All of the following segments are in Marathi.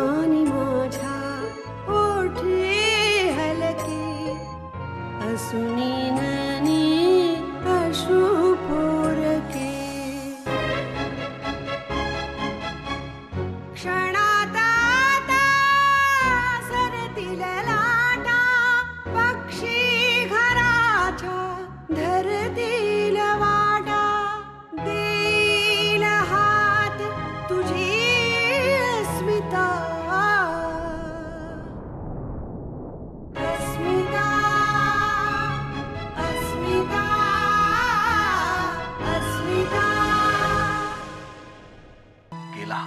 आणि माझ्या ओठी हलके असुनी ननी अश्रू पोरके क्षणात आता सरतील लाटा पक्षी घराच्या धरतील वाटा देईल हात तुझी अस्मिता अस्मिता अस्मिता अस्मिता गेला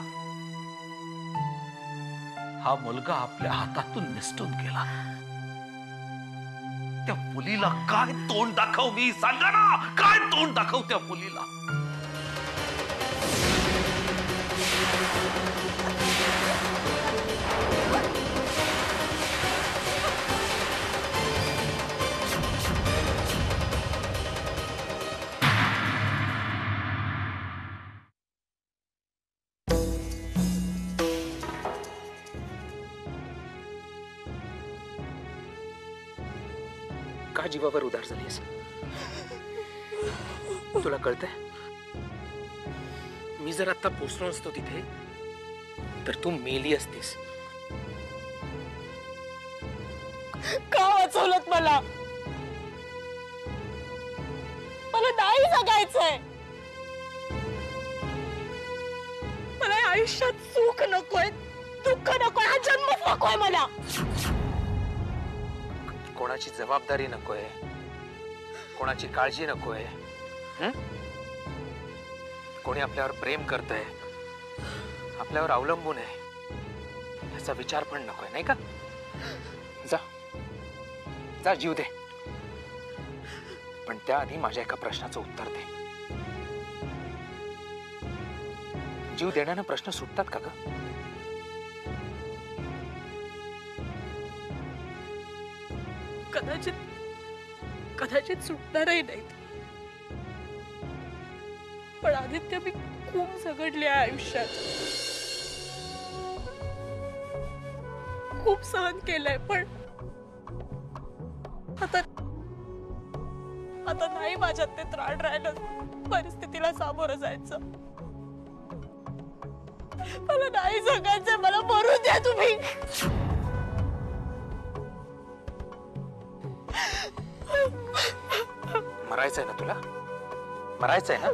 हा मुलगा आपल्या हातातून निसटून गेला. त्या मुलीला काय तोंड दाखव मी सांगा ना, काय तोंड दाखव त्या मुलीला. का जीवावर उदार झालीस? तुला कळतंय मी जर आता पोचलो नसतो तिथे तर तू मेली असतीस. का वाचवलत मला? मला नाही जगायचंय. मला या आयुष्यात सुख नकोय, दुःख नकोय, हा जन्मच नकोय मला. कोणाची जबाबदारी नकोय, कोणाची काळजी नकोय. कोणी आपल्यावर प्रेम करतंय, आपल्यावर अवलंबून आहे याचा विचार पण नकोय, नाही का? जा जा, जीव दे. पण त्याआधी माझ्या एका प्रश्नाचं उत्तर दे. जीव देण्यानं प्रश्न सुटतात का ग? कदाचित कदाचित सुटणारही नाहीत. पण आदित्य, मी खूप झगडले आयुष्यात, खूप सहन केलंय. पण आता नाही माझ्यात ते त्राण राहिलं परिस्थितीला सामोरं जायचं. मला नाही जगायचं, मला मरू द्या तुम्ही. मरायचंय ना तुला? मरायचंय ना?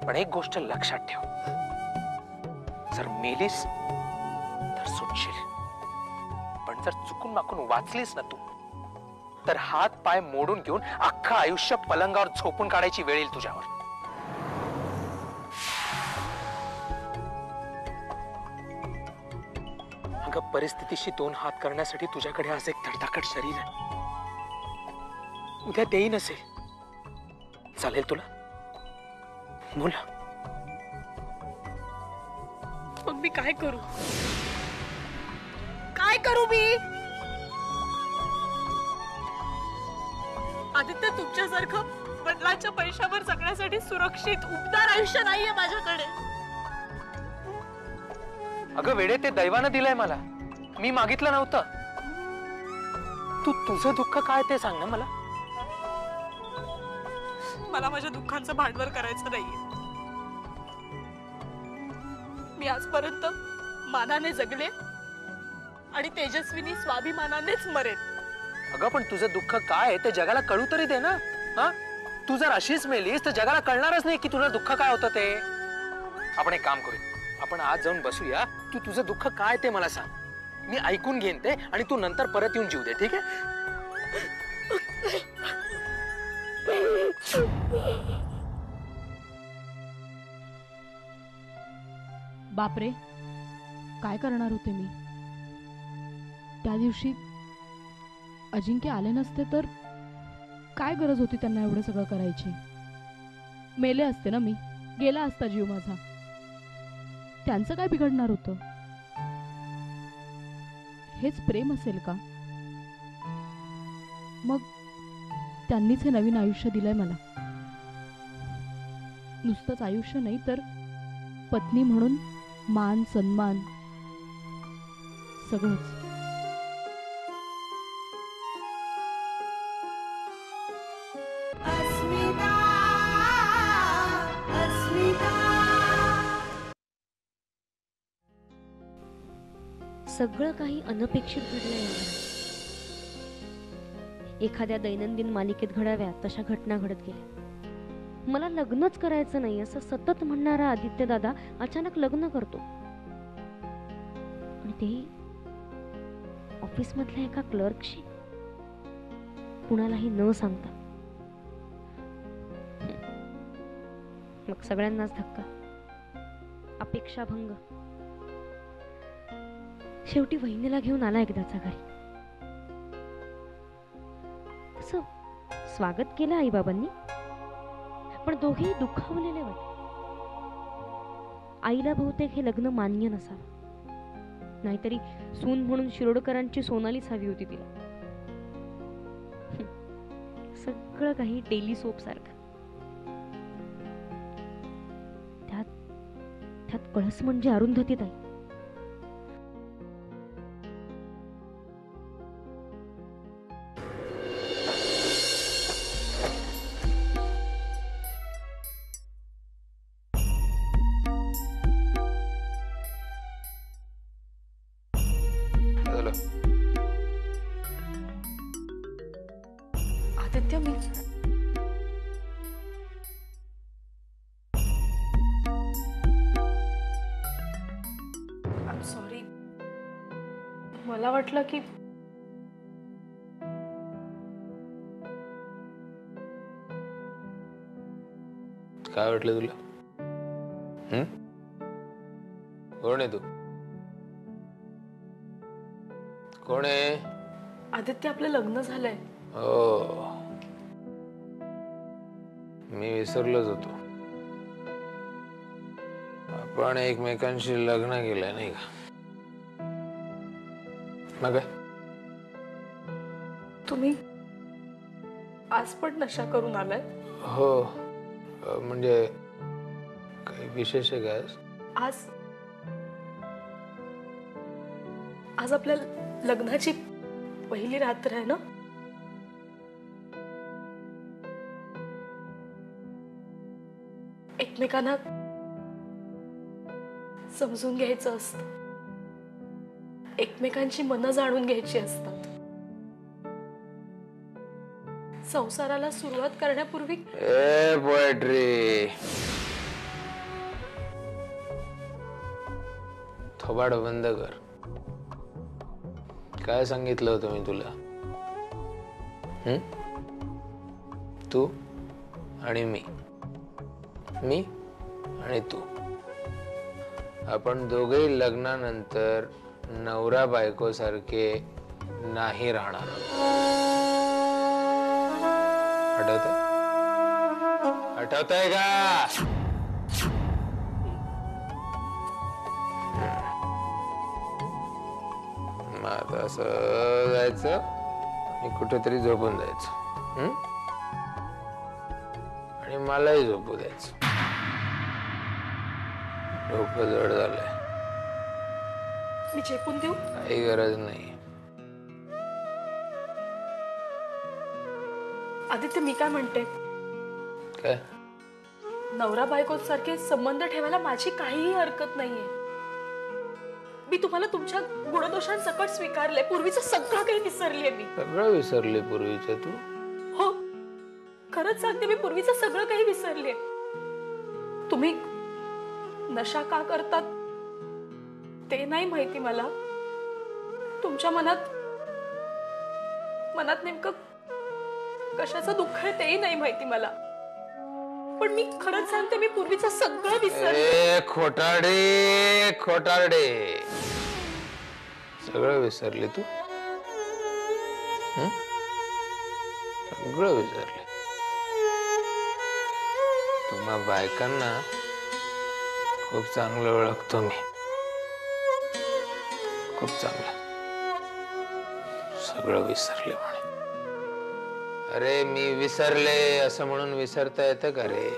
पण एक गोष्ट लक्षात ठेव, जर मेलीस तर सुटशील, पण जर चुकून माकून वाचलीस ना तू तर हात पाय मोडून घेऊन अख्खं आयुष्य पलंगावर झोपून काढायची वेळ येईल तुझ्यावर. अगं, परिस्थितीशी दोन हात करण्यासाठी तुझ्याकडे आज एक धडधाकट शरीर आहे. उद्या तेही नसेल. चालेल तुला? बोल. मग मी काय करू? काय करू मी? आदित्य, तुमच्यासारखं वडिलांच्या पैशावर जगण्यासाठी सुरक्षित उबदार आयुष्य नाहीये माझ्याकडे. अगं वेडे, ते दैवानं दिलंय मला, मी मागितलं नव्हतं. तू तुझं दुःख काय ते सांग ना मला. मला माझ्या दुःखांचं भांडवल करायचं नाहीये. मी आजपर्यंत मानाने जगले आणि तेजस्विनी स्वाभिमानानेच मरेन. अगं, पण तुझं दुःख काय आहे ते जगाला कळू तरी दे ना. हा, तू जर अशीच मेलीस तर जगाला कळणारच नाही की तुला दुःख काय होतं ते. आपण एक काम करू, आपण आज जाऊन बसूया. तू तुझं दुःख काय ते मला सांग, मी ऐकून घेईन ते, आणि तू नंतर परत येऊन जीव दे, ठीक आहे? बापरे, काय करणार होते मी? त्या दिवशी अजिंक्य आले नसते तर काय गरज होती त्यांना एवढं सगळं करायची? मेले असते ना मी, गेला असता जीव माझा. त्यांचं काय बिघडणार होतं? हेच प्रेम असेल का? मग त्यांनीच हे नवीन आयुष्य दिलंय मला. नुसतंच आयुष्य नाही तर पत्नी म्हणून मान सन्मान सगळंच. अस्मिता अस्मिता सगळं काही अनपेक्षित घडलंय यावर. एखाद्या दैनंदिन मालिकेत घडाव्या तशा घटना घडत गेल्या. मला लग्नच करायचं नाही असं सतत म्हणणारा आदित्य दादा अचानक लग्न करतो, आणि तेही ऑफिस मधल्या एका क्लर्कशी, कुणालाही न सांगता. मग सगळ्यांनाच धक्का, अपेक्षाभंग. शेवटी वहिनीला घेऊन आला एकदाचा घरी. असं स्वागत केलं आईबाबांनी, पण दोघेही दुखावलेले वाटले. आईला बहुतेक हे लग्न मान्य नसावं, नाहीतरी सून म्हणून शिरोडकरांची सोनालीच हवी होती तिला. सगळं काही डेली सोप सारखं. त्यात कळस म्हणजे अरुंधती ताई. आदित्य, मी सॉरी. मला वाटलं की काय वाटलं तुला? कोण आहे तू? कोण आहे? आदित्य, आपलं लग्न झालंय. हो, मी विसरलोच होतो. आपण एकमेकांशी लग्न केलंय नाही का? मग काय? तुम्ही आज पण नशा करून आलाय? हो, म्हणजे काही विशेष आहे काय? आज आपल्या लग्नाची पहिली रात्र आहे ना? एकमेकांना समजून घ्यायचं असतं, एकमेकांची मनं जाणून घ्यायची असतात. संसाराला सुरुवात करण्यापूर्वी पोएट्री थोबाड बंद कर. काय सांगितलं होतं मी तुला? तू आणि मी आणि तू, आपण दोघेही लग्नानंतर नवरा बायको सारखे नाही राहणार. आठवतंय का? मग आता असं जायचं आणि कुठेतरी झोपून जायचं, आणि मलाही झोपू द्यायचं. डोकं जड झालंय. मी झेपून देऊ? काही गरज नाही. आदित्य, मी काय म्हणते, काय? नवरा बायको सारखे संबंध ठेवायला माझी काहीही हरकत नाहीये. मी तुम्हाला तुमच्या गुणदोषांसकट स्वीकारले. पूर्वीचं सगळं काही विसरलीये मी. सगळं विसरले पूर्वीचं तू? हो, खरंच सांगते, मी पूर्वीचं सगळं काही विसरले. तुम्ही नशा का करतात ते नाही माहिती मला. तुमच्या मनात नेमकं कशाचं दुःख आहे तेही नाही माहिती मला. पण मी खरंच सांगते, मी पूर्वीचं सगळं विसरले. खोटारडे सगळं विसरले तू? सगळं विसरले. तुम्हा बायकांना खूप चांगलं ओळखतो मी, खूप चांगलं. सगळं विसरले म्हणे. अरे मी विसरले असं म्हणून विसरता येतं का रे?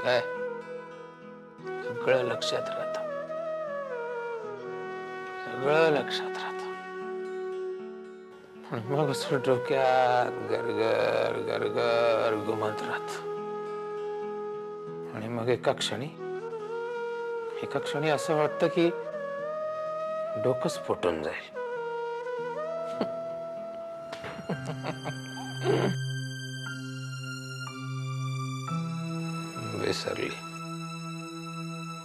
काय? सगळं लक्षात राहतं. सगळं लक्षात राहत, पण मग असं डोक्यात गरगर गरगर घुमत राहत. आणि मग एका क्षणी असं वाटतं की डोकंच फुटून जाईल. विसरली.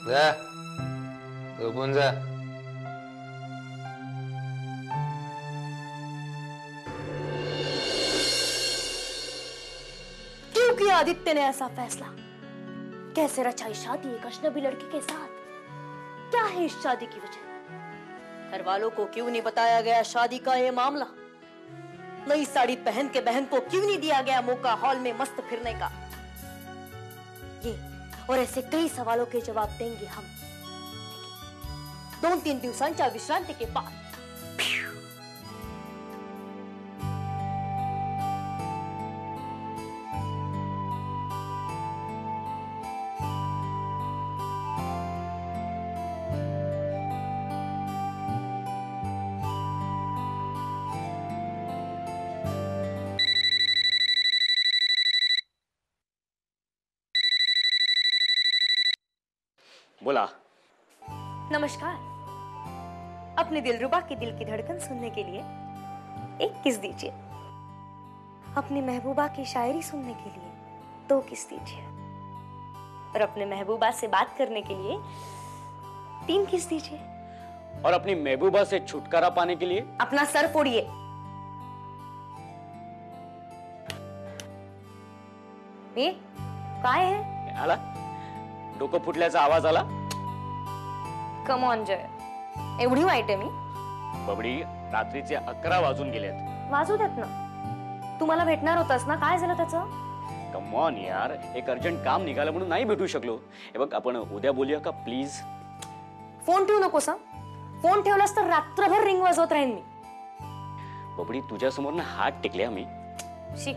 जा झोपून जा. क्यों किया आदित्य ने ऐसा फैसला? कैसे रचाई शादी एक अजनबी लड़की के साथ? क्या है इस शादी की वजह? घर वालों को क्यों नहीं बताया गया शादी का ये मामला? नई साड़ी पहन के बहन को क्यों नहीं दिया गया मौका हॉल में मस्त फिरने का? ये और ऐसे कई सवालों के जवाब देंगे हम 2-3 दिवसांच्या विश्रांती के बाद. बोला. नमस्कार. अपने दिलरुबा की दिल की धड़कन सुनने के लिए एक किस दीजिए. अपनी महबूबा की शायरी सुनने के लिए 2 किस दीजिए. और अपने महबूबा से बात करने के लिए 3 किस दीजिए. और अपनी महबूबा से छुटकारा पाने के लिए अपना सर फोड़िए. ये काय है? आला डोकं फुटल्याचा आवाज आला. कम ऑन जय, एवढी वाईट आहे मी? बबडी, रात्रीचे 11 वाजून गेलेत. वाजू देत ना. तू मला भेटणार होतास ना, काय झालं त्याचं? कम ऑन यार, एक अर्जंट काम निघालं म्हणून नाही भेटू शकलो. हे बघ, आपण उद्या बोलूया का प्लीज? फोन ठेवू नकोस. फोन ठेवलास तर रात्रभर रिंग वाजवत राहीन मी. बबडी, तुझ्या समोर ना हात टेकले आम्ही. शी,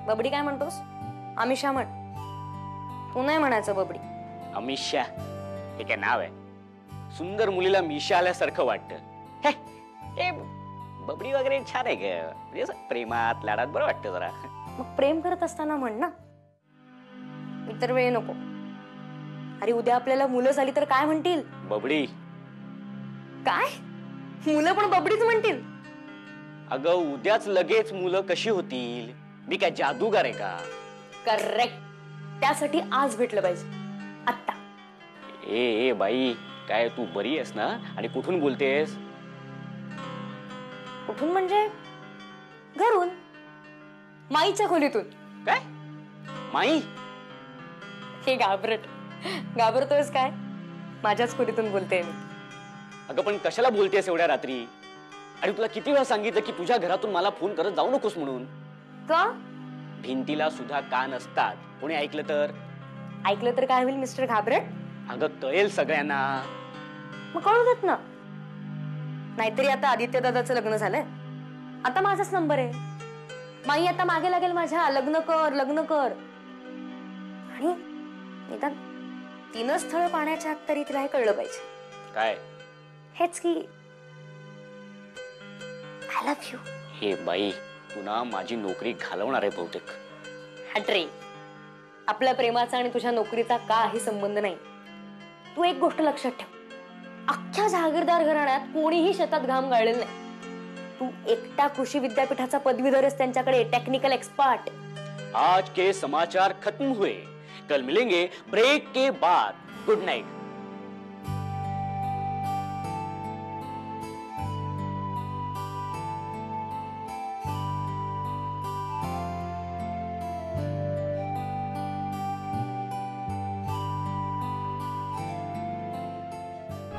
बबडी काय म्हणतोस? आमिषा म्हण. तू नाही म्हणायचं बबडी. अमिषा हे काय नाव आहे? सुंदर मुलीला मिशा आल्यासारखं वाटतं. हे बबडी वगैरे छान आहे का? म्हणजे असं प्रेमात लाडात बरं वाटतं जरा. मग प्रेम करत असताना म्हण ना. इतर वेळ नको. अरे उद्या आपल्याला मुलं झाली तर काय म्हणतील? बबडी. काय? मुलं पण बबडीच म्हणतील? अगं उद्याच लगेच मुलं कशी होतील? मी काय जादूगार आहे का? करेक्ट. त्यासाठी आज भेटलं पाहिजे. आत्ता. ए बाई, काय तू बरी आहेस ना? आणि कुठून बोलतेस? कुठून म्हणजे? घरून. माईच्या खोलीतून. काय? माई? हे घाबरतोयस काय? माझ्याच खोलीतून बोलते मी. अगं पण कशाला बोलतेस एवढ्या रात्री? आणि तुला किती वेळा सांगितलं की तुझ्या घरातून मला फोन करत जाऊ नकोस म्हणून? का? भिंतीला सुद्धा कान असतात. कोणी ऐकलं तर? ऐकलं तर काय होईल मिस्टर घाबरट? अगं कळेल सगळ्यांना. मग कळू देत ना. नाहीतरी आता आदित्य दादाचं लग्न झालंय. आता माझाच नंबर आहे. माई आता मागे लागेल माझ्या, लग्न कर. आणि निदान 3 स्थळ पाण्याच्या आत तरी तिला हे कळलं पाहिजे. काय? हेच की आय लव्ह यू. हे बाई, तू ना माझी नोकरी घालवणार आहे बहुतेक. हटरे. आपल्या प्रेमाचा आणि तुझ्या नोकरीचा काही संबंध नाही. तू एक गोष्ट लक्षात ठेव. अख्ख्या जहागीरदार घराण्यात कोणीही शेतात घाम गाळलेला नाही. तू एकटा कृषी विद्यापीठाचा पदवीधर आहेस त्यांच्याकडे, टेक्निकल एक्सपर्ट. आज के समाचार खत्म हुए. कल मिलेंगे ब्रेक के बाद. Good Knight.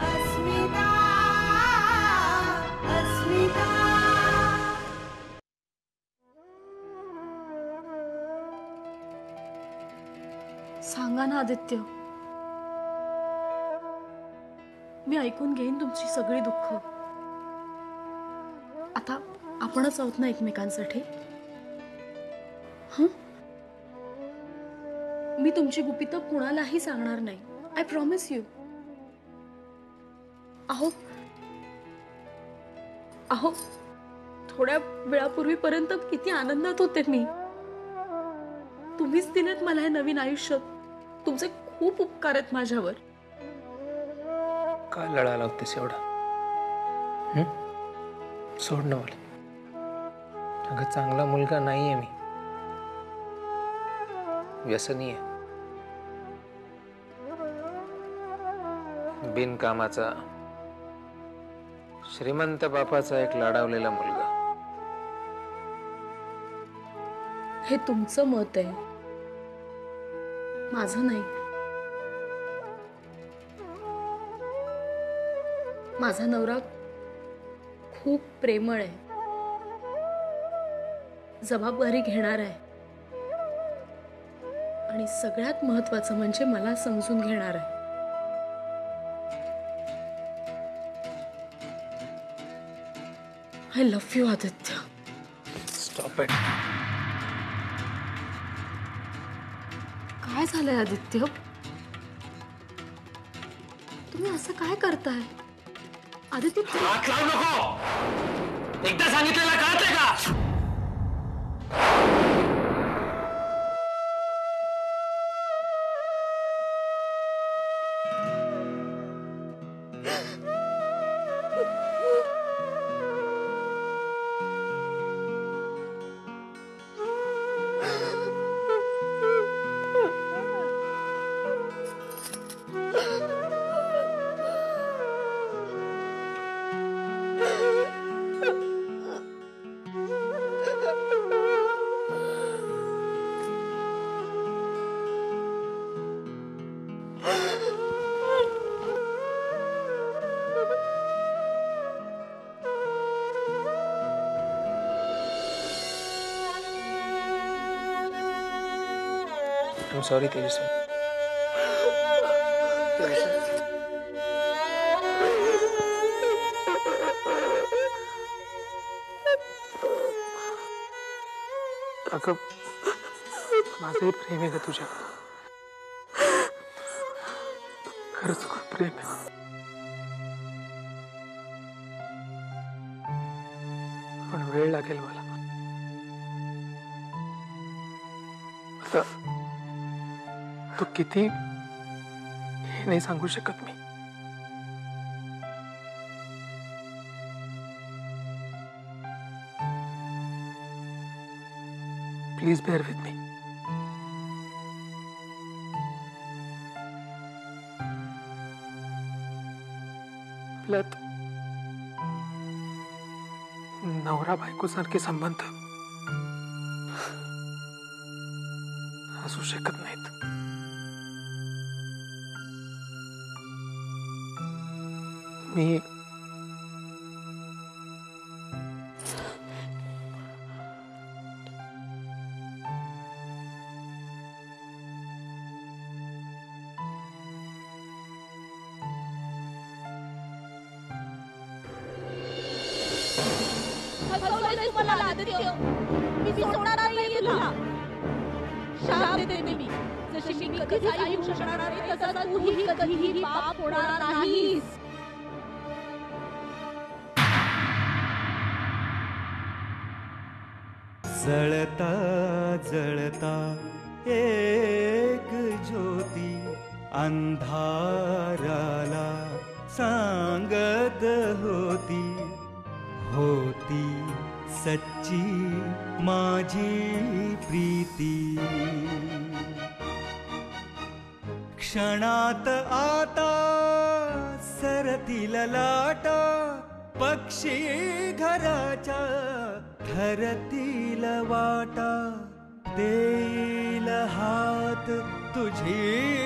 अस्मिता अस्मिता सांगा ना आदित्य. मी ऐकून घेईन तुमची सगळी दुःख. आता आपणच आहोत ना एकमेकांसाठी. मी तुमची गुपितं कुणालाही सांगणार नाही. I promise you. अहो अहो थोड्या वेळापूर्वीपर्यंत किती आनंदात होते मी. तुम्हीच दिलेत मला हे नवीन आयुष्य. तुमचे खूप उपकार आहेत माझ्यावर. का लढा लावतेस एवढा? सोड ना मला. अगं चांगला मुलगा नाहीये मी, व्यसनी आहे. बिनकामाचा श्रीमंत बापाचा एक लाडावलेला मुलगा. हे तुमचं मत आहे, माझं नाही. माझा नवरा खूप प्रेमळ आहे, जबाबदारी घेणार आहे आणि सगळ्यात महत्वाचं म्हणजे मला समजून घेणार आहे. I love you Aditya. Stop it. काय झालंय आदित्य? तुम्ही असं काय करताय? आदित्य हात लावू नको. एकदा सांगितलेलं कळतंय का? I'm sorry, Tejas. अगं माझंही प्रेम आहे का तुझ्या? खरंच खूप प्रेम आहे. पण वेळ लागेल मला. आता तू किती हे नाही सांगू शकत मी. Please bear with me. आपल्यात नवरा बायको सारखे संबंध असू शकत नाहीत. मी मी सोडणार नाहीये तुला. शाप देते मी. जशी मी कधीच आयुष्य जगणार नाही तसा तूही कधीही पाप होणार नाहीस. जळता जळता एक ज्योती अंधाराला सांगत होती, होती सच्ची माझी प्रीती. क्षणात आता सरतील लाटा, पक्षी घराच्या ठरतील वाटा. देईल हात तुझी